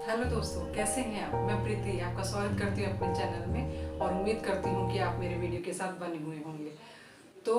Hello दोस्तों, कैसे हैं आप। मैं प्रीति आपका स्वागत करती हूँ अपने चैनल में और उम्मीद करती हूँ कि आप मेरे वीडियो के साथ बने हुए होंगे। तो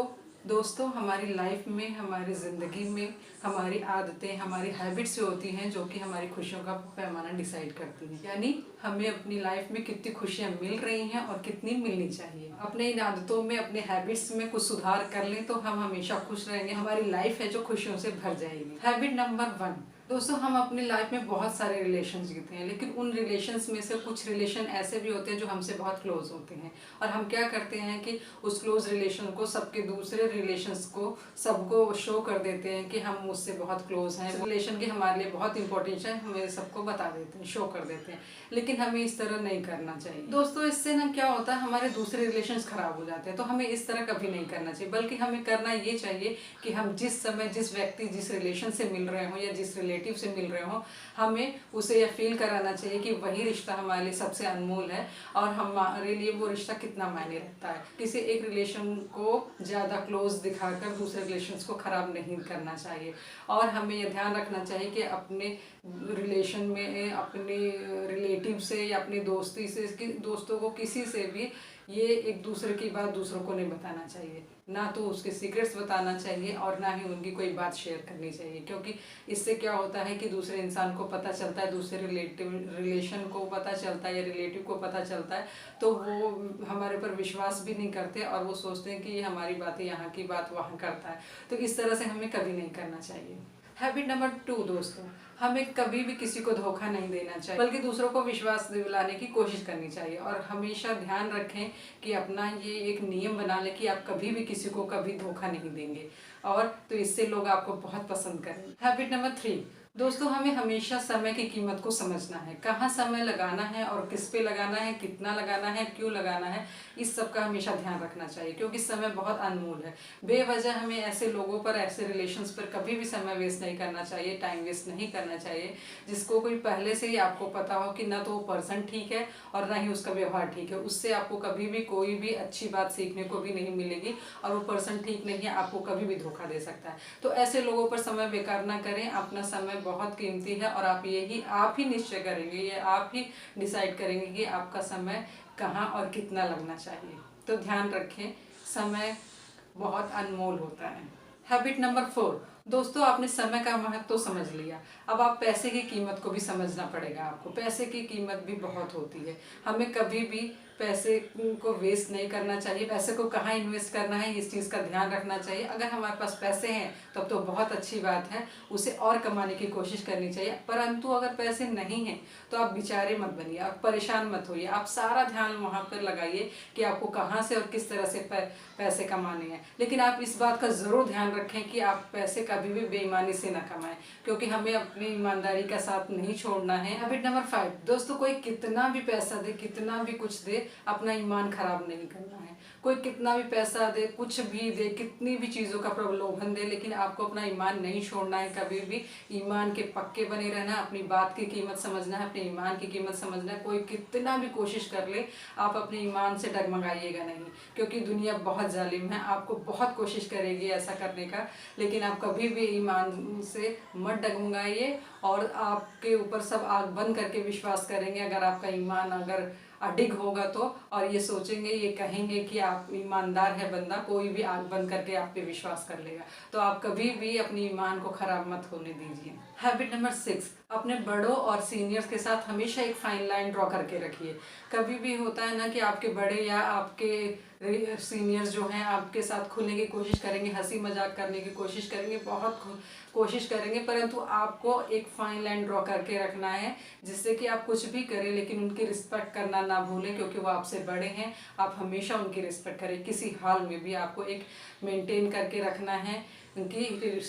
दोस्तों, हमारी लाइफ में, हमारी ज़िंदगी में हमारी आदतें, हमारी हैबिट्स जो होती हैं जो कि हमारी खुशियों का पैमाना डिसाइड करती हैं। यानी हमें अपनी लाइफ में कितनी खुशियाँ मिल रही हैं और कितनी मिलनी चाहिए। अपने इन आदतों में, अपने हैबिट्स में कुछ सुधार कर लें तो हम हमेशा खुश रहेंगे। हमारी लाइफ है जो खुशियों से भर जाएगी। Habit number 1। दोस्तों, हम अपनी लाइफ में बहुत सारे रिलेशन जीते हैं, लेकिन उन रिलेशंस में से कुछ रिलेशन ऐसे भी होते हैं जो हमसे बहुत क्लोज होते हैं और हम क्या करते हैं कि उस क्लोज रिलेशन को सबके दूसरे रिलेशंस को सबको शो कर देते हैं कि हम मुझसे बहुत क्लोज हैं। रिलेशन की हमारे लिए बहुत इंपॉर्टेंस है, हमें सबको बता देते हैं, शो कर देते हैं। लेकिन हमें इस तरह नहीं करना चाहिए दोस्तों। इससे ना क्या होता है, हमारे दूसरे रिलेशंस खराब हो जाते हैं। तो हमें इस तरह कभी नहीं करना चाहिए, बल्कि हमें करना ये चाहिए कि हम जिस समय जिस व्यक्ति, जिस रिलेशन से मिल रहे हों या जिस रिलेटिव से मिल रहे हों, हमें उसे यह फील कराना चाहिए कि वही रिश्ता हमारे लिए सबसे अनमोल है और हमारे लिए वो रिश्ता कितना मायने रखता है। किसी एक रिलेशन को ज़्यादा क्लोज दिखाकर दूसरे रिलेशंस को ख़राब नहीं करना चाहिए। और हमें यह ध्यान रखना चाहिए कि अपने रिलेशन में, अपने रिलेटिव से या अपनी दोस्ती से, दोस्तों को किसी से भी ये एक दूसरे की बात दूसरों को नहीं बताना चाहिए। ना तो उसके सीक्रेट्स बताना चाहिए और ना ही उनकी कोई बात शेयर करनी चाहिए, क्योंकि इससे क्या होता है कि दूसरे इंसान को पता चलता है, दूसरे रिलेशन को पता चलता है या रिलेटिव को पता चलता है, तो वो हमारे ऊपर विश्वास भी नहीं करते और वो सोचते हैं कि ये हमारी बातें, यहाँ की बात वहाँ करता है। तो इस तरह से हमें कभी नहीं करना चाहिए। हैबिट नंबर 2 दोस्तों, हमें कभी भी किसी को धोखा नहीं देना चाहिए, बल्कि दूसरों को विश्वास दिलाने की कोशिश करनी चाहिए। और हमेशा ध्यान रखें कि अपना ये एक नियम बना लें कि आप कभी भी किसी को कभी धोखा नहीं देंगे, और तो इससे लोग आपको बहुत पसंद करेंगे। हैबिट नंबर 3 दोस्तों, हमें हमेशा समय की कीमत को समझना है। कहाँ समय लगाना है और किस पे लगाना है, कितना लगाना है, क्यों लगाना है, इस सब का हमेशा ध्यान रखना चाहिए, क्योंकि समय बहुत अनमोल है। बेवजह हमें ऐसे लोगों पर, ऐसे रिलेशंस पर कभी भी समय वेस्ट नहीं करना चाहिए, टाइम वेस्ट नहीं करना चाहिए जिसको कोई पहले से ही आपको पता हो कि ना तो वो पर्सन ठीक है और ना ही उसका व्यवहार ठीक है। उससे आपको कभी भी कोई भी अच्छी बात सीखने को भी नहीं मिलेगी और वो पर्सन ठीक नहीं है, आपको कभी भी धोखा दे सकता है। तो ऐसे लोगों पर समय बेकार ना करें। अपना समय बहुत कीमती है और आप ही निश्चय करेंगे, ये आप ही डिसाइड करेंगे कि आपका समय कहाँ और कितना लगना चाहिए। तो ध्यान रखें, समय बहुत अनमोल होता है। हैबिट नंबर 4 दोस्तों, आपने समय का महत्व तो समझ लिया, अब आप पैसे की कीमत को भी समझना पड़ेगा आपको। पैसे की कीमत भी बहुत होती है। हमें कभी भी पैसे को वेस्ट नहीं करना चाहिए। पैसे को कहाँ इन्वेस्ट करना है, इस चीज़ का ध्यान रखना चाहिए। अगर हमारे पास पैसे हैं तब तो बहुत अच्छी बात है, उसे और कमाने की कोशिश करनी चाहिए। परंतु अगर पैसे नहीं हैं तो आप बेचारे मत बनिए, आप परेशान मत होइए। आप सारा ध्यान वहाँ पर लगाइए कि आपको कहाँ से और किस तरह से पैसे कमाने हैं। लेकिन आप इस बात का ज़रूर ध्यान रखें कि आप पैसे कभी भी बेईमानी से ना कमाएं, क्योंकि हमें अपनी ईमानदारी का साथ नहीं छोड़ना है। हैबिट नंबर 5 दोस्तों, कोई कितना भी पैसा दे, कितना भी कुछ दे, अपना ईमान खराब नहीं करना है। कोई कितना भी पैसा दे, कुछ भी दे, कितनी भी चीज़ों का प्रलोभन दे, लेकिन आपको अपना ईमान नहीं छोड़ना है। कभी भी ईमान के पक्के बने रहना, अपनी बात की कीमत समझना है, अपने ईमान की कीमत समझना है। कोई कितना भी कोशिश कर ले, आप अपने ईमान से डगमगाइएगा नहीं, क्योंकि दुनिया बहुत जालिम है। आपको बहुत कोशिश करेगी ऐसा करने का, लेकिन आप कभी भी ईमान से मत डगमगाइए और आपके ऊपर सब आँख बंद करके विश्वास करेंगे अगर आपका ईमान अगर अडिग होगा तो, और ये सोचेंगे, ये कहेंगे कि आप ईमानदार है बंदा, कोई भी आंख बंद करके आप पे विश्वास कर लेगा। तो आप कभी भी अपनी ईमान को खराब मत होने दीजिए। हैबिट नंबर 6 अपने बड़ों और सीनियर्स के साथ हमेशा एक फाइन लाइन ड्रॉ करके रखिए। कभी भी होता है ना कि आपके बड़े या आपके सीनियर्स जो हैं आपके साथ खुलने की कोशिश करेंगे, हंसी मजाक करने की कोशिश करेंगे, बहुत कोशिश करेंगे, परंतु आपको एक फाइन लाइन ड्रॉ करके रखना है, जिससे कि आप कुछ भी करें लेकिन उनकी रिस्पेक्ट करना ना भूलें, क्योंकि वो आपसे बड़े हैं। आप हमेशा उनकी रिस्पेक्ट करें, किसी हाल में भी आपको एक मेंटेन करके रखना है। उनकी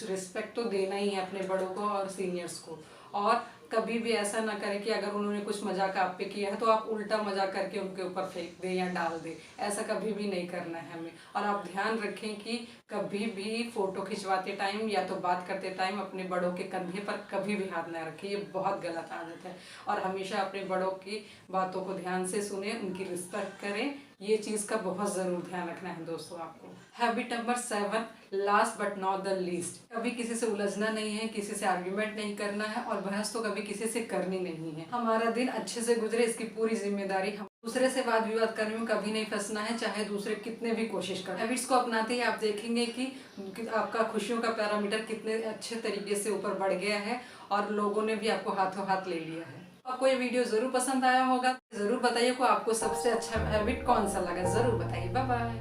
रिस्पेक्ट तो देना ही है अपने बड़ों को और सीनियर्स को। और कभी भी ऐसा ना करें कि अगर उन्होंने कुछ मजाक आप पे किया है तो आप उल्टा मजाक करके उनके ऊपर फेंक दें या डाल दें। ऐसा कभी भी नहीं करना है हमें। और आप ध्यान रखें कि कभी भी फोटो खिंचवाते टाइम या तो बात करते टाइम अपने बड़ों के कंधे पर कभी भी हाथ ना रखें, ये बहुत गलत आदत है। और हमेशा अपने बड़ों की बातों को ध्यान से सुने, उनकी रिस्पेक्ट करें, ये चीज़ का बहुत ज़रूर ध्यान रखना है दोस्तों आपको। Habit number 7, last but not the least, कभी किसी से उलझना नहीं है, किसी से आर्ग्यूमेंट नहीं करना है और बहस तो कभी किसी से करनी नहीं है। हमारा दिन अच्छे से गुजरे इसकी पूरी जिम्मेदारी हम। दूसरे से वाद विवाद करने में कभी नहीं फंसना है, चाहे दूसरे कितने भी कोशिश करें। हैबिट्स को अपनाते ही आप देखेंगे कि आपका खुशियों का पैरामीटर कितने अच्छे तरीके से ऊपर बढ़ गया है और लोगों ने भी आपको हाथों हाथ ले लिया है। आपको ये वीडियो जरूर पसंद आया होगा, जरूर बताइए को आपको सबसे अच्छा हैबिट कौन सा लगा, जरूर बताइए। Bye bye.